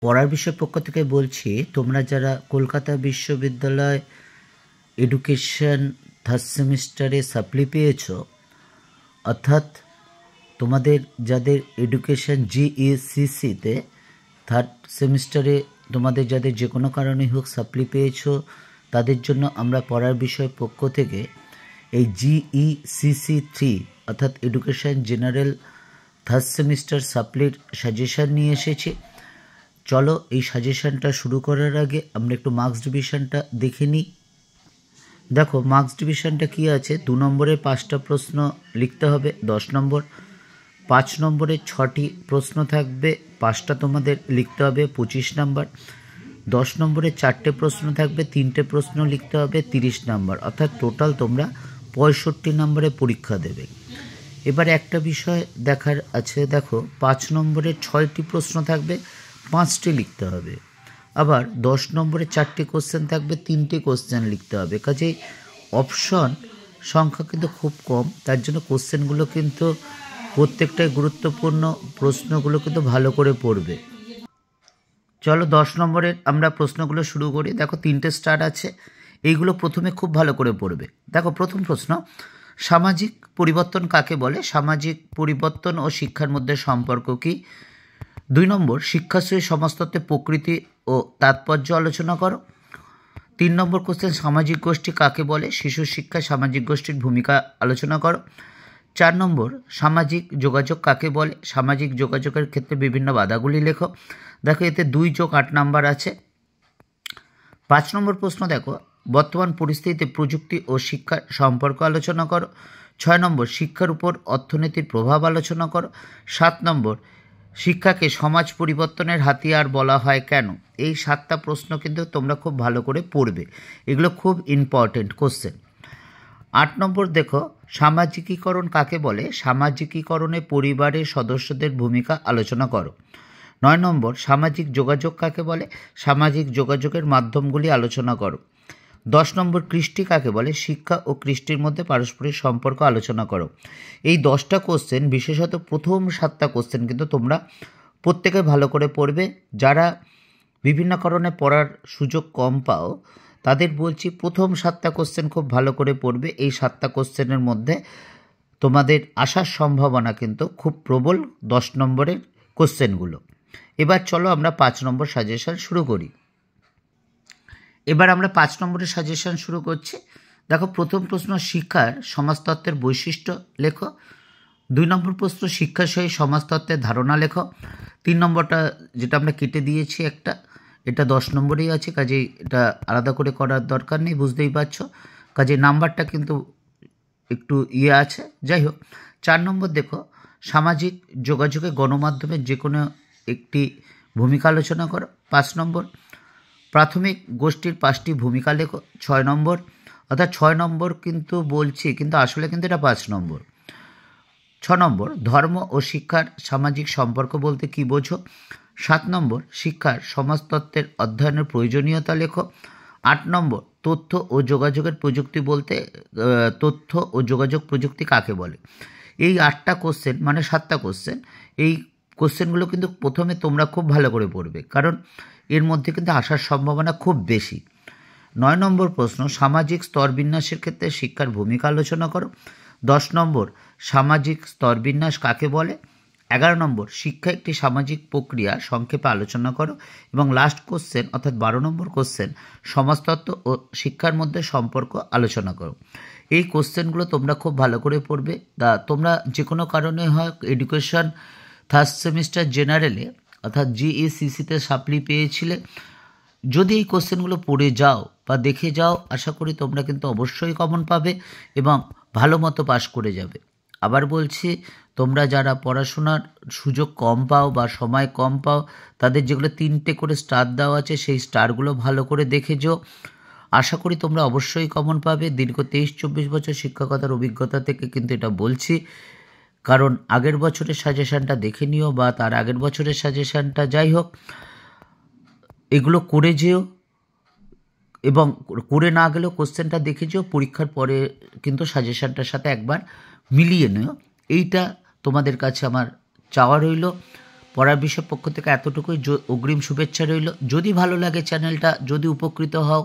পড়ার বিষয় পক্ষ থেকে বলছি, তোমরা যারা কলকাতা বিশ্ববিদ্যালয় এডুকেশন থার্ড সেমিস্টারে সাপ্লি পেয়েছ, অর্থাৎ তোমাদের যাদের এডুকেশন জিইসিসিতে থার্ড সেমিস্টারে তোমাদের যাদের যে কোনো কারণে হোক সাপ্লি পেয়েছো, তাদের জন্য আমরা পড়ার বিষয় পক্ষ থেকে এই GECC3 অর্থাৎ এডুকেশন জেনারেল থার্ড সেমিস্টার সাপ্লির সাজেশান নিয়ে এসেছি। চলো এই সাজেশানটা শুরু করার আগে আমরা একটু মার্কস ডিভিশনটা দেখে নিই। দেখো মার্কস ডিভিশনটা কী আছে। 2 নম্বরে 5টা প্রশ্ন লিখতে হবে, 10 নম্বর। 5 নম্বরে 6টি প্রশ্ন থাকবে, 5টা তোমাদের লিখতে হবে, 25 নম্বর। 10 নম্বরে 4টে প্রশ্ন থাকবে, 3টে প্রশ্ন লিখতে হবে, 30 নম্বর। অর্থাৎ টোটাল তোমরা 65 নম্বরে পরীক্ষা দেবে। এবার একটা বিষয় দেখার আছে, দেখো 5 নম্বরে 6টি প্রশ্ন থাকবে, 5টি লিখতে হবে। আবার 10 নম্বরে 4টি কোশ্চেন থাকবে, 3টে কোশ্চেন লিখতে হবে। কাজেই অপশন সংখ্যা কিন্তু খুব কম, তার জন্য কোশ্চেনগুলো কিন্তু প্রত্যেকটাই গুরুত্বপূর্ণ, প্রশ্নগুলো কিন্তু ভালো করে পড়বে। চলো 10 নম্বরের আমরা প্রশ্নগুলো শুরু করি। দেখো 3টে স্টার আছে, এইগুলো প্রথমে খুব ভালো করে পড়বে। দেখো প্রথম প্রশ্ন, সামাজিক পরিবর্তন কাকে বলে? সামাজিক পরিবর্তন ও শিক্ষার মধ্যে সম্পর্ক কী? 2 নম্বর, শিক্ষাশ্রী সমাজতত্ত্বের প্রকৃতি ও তাৎপর্য আলোচনা করো। 3 নম্বর কোশ্চেন, সামাজিক গোষ্ঠী কাকে বলে? শিশু শিক্ষায় সামাজিক গোষ্ঠীর ভূমিকা আলোচনা করো। 4 নম্বর, সামাজিক যোগাযোগ কাকে বলে? সামাজিক যোগাযোগের ক্ষেত্রে বিভিন্ন বাধাগুলি লেখো। দেখো এতে 2 + 8 নাম্বার আছে। 5 নম্বর প্রশ্ন, দেখো বর্তমান পরিস্থিতিতে প্রযুক্তি ও শিক্ষার সম্পর্ক আলোচনা করো। 6 নম্বর, শিক্ষার উপর অর্থনীতির প্রভাব আলোচনা করো। 7 নম্বর, শিক্ষাকে সমাজ পরিবর্তনের হাতিয়ার বলা হয় কেন? এই 7টা প্রশ্ন কিন্তু তোমরা খুব ভালো করে পড়বে, এগুলো খুব ইম্পর্টেন্ট কোশ্চেন। 8 নম্বর, দেখো সামাজিকীকরণ কাকে বলে? সামাজিকীকরণে পরিবারের সদস্যদের ভূমিকা আলোচনা করো। 9 নম্বর, সামাজিক যোগাযোগ কাকে বলে? সামাজিক যোগাযোগের মাধ্যমগুলি আলোচনা করো। 10 নম্বর, কৃষ্টি কাকে বলে? শিক্ষা ও কৃষ্টির মধ্যে পারস্পরিক সম্পর্ক আলোচনা করো। এই 10টা কোশ্চেন, বিশেষত প্রথম 7টা কোশ্চেন কিন্তু তোমরা প্রত্যেকে ভালো করে পড়বে। যারা বিভিন্ন কারণে পড়ার সুযোগ কম পাও তাদের বলছি প্রথম 7টা কোশ্চেন খুব ভালো করে পড়বে। এই 7টা কোশ্চেনের মধ্যে তোমাদের আসার সম্ভাবনা কিন্তু খুব প্রবল 10 নম্বরের কোশ্চেনগুলো। এবার চলো আমরা 5 নম্বর সাজেশন শুরু করি। এবার আমরা 5 নম্বরের সাজেশন শুরু করছি। দেখো প্রথম প্রশ্ন, শিক্ষার সমাজতত্ত্বের বৈশিষ্ট্য লেখো। 2 নম্বর প্রশ্ন, শিক্ষার সহিত সমাজতত্ত্বের ধারণা লেখো। 3 নম্বরটা যেটা আমরা কেটে দিয়েছি একটা, এটা 10 নম্বরেই আছে, কাজেই এটা আলাদা করে করার দরকার নেই, বুঝতেই পারছো। কাজেই নাম্বারটা কিন্তু একটু আছে, যাই হোক। 4 নম্বর, দেখো সামাজিক যোগাযোগে গণমাধ্যমের যে কোনো একটি ভূমিকা আলোচনা করো। 5 নম্বর, প্রাথমিক গোষ্ঠীর 5টি ভূমিকা লেখো। 6 নম্বর, অর্থাৎ 6 নম্বর কিন্তু বলছি, কিন্তু আসলে কিন্তু এটা 5 নম্বর। 6 নম্বর, ধর্ম ও শিক্ষার সামাজিক সম্পর্ক বলতে কী বোঝো? 7 নম্বর, শিক্ষার সমাজতত্ত্বের অধ্যয়নের প্রয়োজনীয়তা লেখো। 8 নম্বর, তথ্য ও যোগাযোগের প্রযুক্তি বলতে তথ্য ও যোগাযোগ প্রযুক্তি কাকে বলে? এই 8টা কোশ্চেন মানে 7টা কোশ্চেন, এই কোশ্চেনগুলো কিন্তু প্রথমে তোমরা খুব ভালো করে পড়বে, কারণ এর মধ্যে কিন্তু আসার সম্ভাবনা খুব বেশি। 9 নম্বর প্রশ্ন, সামাজিক স্তরবিন্যাসের ক্ষেত্রে শিক্ষার ভূমিকা আলোচনা করো। 10 নম্বর, সামাজিক স্তরবিন্যাস কাকে বলে? 11 নম্বর, শিক্ষা একটি সামাজিক প্রক্রিয়া, সংক্ষেপে আলোচনা করো। এবং লাস্ট কোশ্চেন অর্থাৎ 12 নম্বর কোশ্চেন, সমাজতত্ত্ব ও শিক্ষার মধ্যে সম্পর্ক আলোচনা করো। এই কোশ্চেনগুলো তোমরা খুব ভালো করে পড়বে। তোমরা যে কোনো কারণে হয় এডুকেশন থার্ড সেমিস্টার জেনারেলে অর্থাৎ GECCতে সাপ্লি পেয়েছিলে, যদি এই কোশ্চেনগুলো পড়ে যাও বা দেখে যাও, আশা করি তোমরা কিন্তু অবশ্যই কমন পাবে এবং ভালো মতো পাশ করে যাবে। আবার বলছি, তোমরা যারা পড়াশোনার সুযোগ কম পাও বা সময় কম পাও, তাদের যেগুলো 3টে করে স্টার দেওয়া আছে সেই স্টারগুলো ভালো করে দেখে যাও। আশা করি তোমরা অবশ্যই কমন পাবে। দীর্ঘ 23-24 বছর শিক্ষকতার অভিজ্ঞতা থেকে কিন্তু এটা বলছি, কারণ আগের বছরের সাজেশানটা দেখে নিও বা তার আগের বছরের সাজেশানটা, যাই হোক এগুলো করে যেও, এবং করে না গেলেও কোশ্চেনটা দেখে যেও, পরীক্ষার পরে কিন্তু সাজেশানটার সাথে একবার মিলিয়ে নিও। এইটা তোমাদের কাছে আমার চাওয়া রইল। পড়ার বিষয় পক্ষ থেকে এতটুকুই, অগ্রিম শুভেচ্ছা রইল। যদি ভালো লাগে চ্যানেলটা, যদি উপকৃত হও,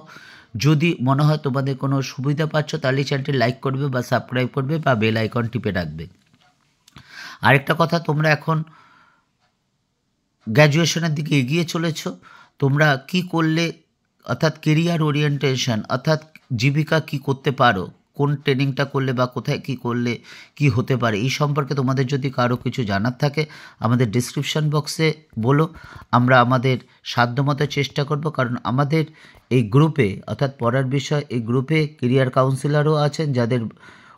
যদি মনে হয় তোমাদের কোনো সুবিধা পাচ্ছ, তাহলে চ্যানেলটি লাইক করবে বা সাবস্ক্রাইব করবে বা বেল আইকন টিপে রাখবে। আরেকটা কথা, তোমরা এখন গ্র্যাজুয়েশনের দিকে এগিয়ে চলেছ। তোমরা কি করলে, অর্থাৎ কেরিয়ার ওরিয়েন্টেশন, অর্থাৎ জীবিকা কি করতে পারো, কোন ট্রেনিংটা করলে বা কোথায় কি করলে কি হতে পারে, এই সম্পর্কে তোমাদের যদি কারো কিছু জানার থাকে আমাদের ডিসক্রিপশান বক্সে বলো। আমরা আমাদের সাধ্যমতো চেষ্টা করব, কারণ আমাদের এই গ্রুপে, অর্থাৎ পড়ার বিষয় এই গ্রুপে কেরিয়ার কাউন্সিলারও আছেন, যাদের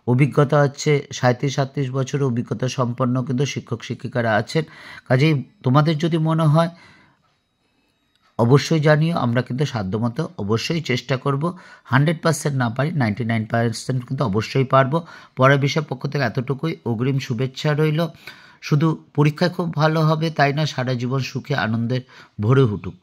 অভিজ্ঞতা হচ্ছে 37-38 বছরের অভিজ্ঞতা সম্পন্ন কিন্তু শিক্ষক শিক্ষিকারা আছেন। কাজেই তোমাদের যদি মনে হয় অবশ্যই জানিও, আমরা কিন্তু সাধ্যমতো অবশ্যই চেষ্টা করব। 100% না পারি, 99% কিন্তু অবশ্যই পারবো। পরের বিষয় পক্ষ থেকে এতটুকুই, অগ্রিম শুভেচ্ছা রইল। শুধু পরীক্ষায় খুব ভালো হবে তাই না, সারা জীবন সুখে আনন্দে ভরে উঠুক।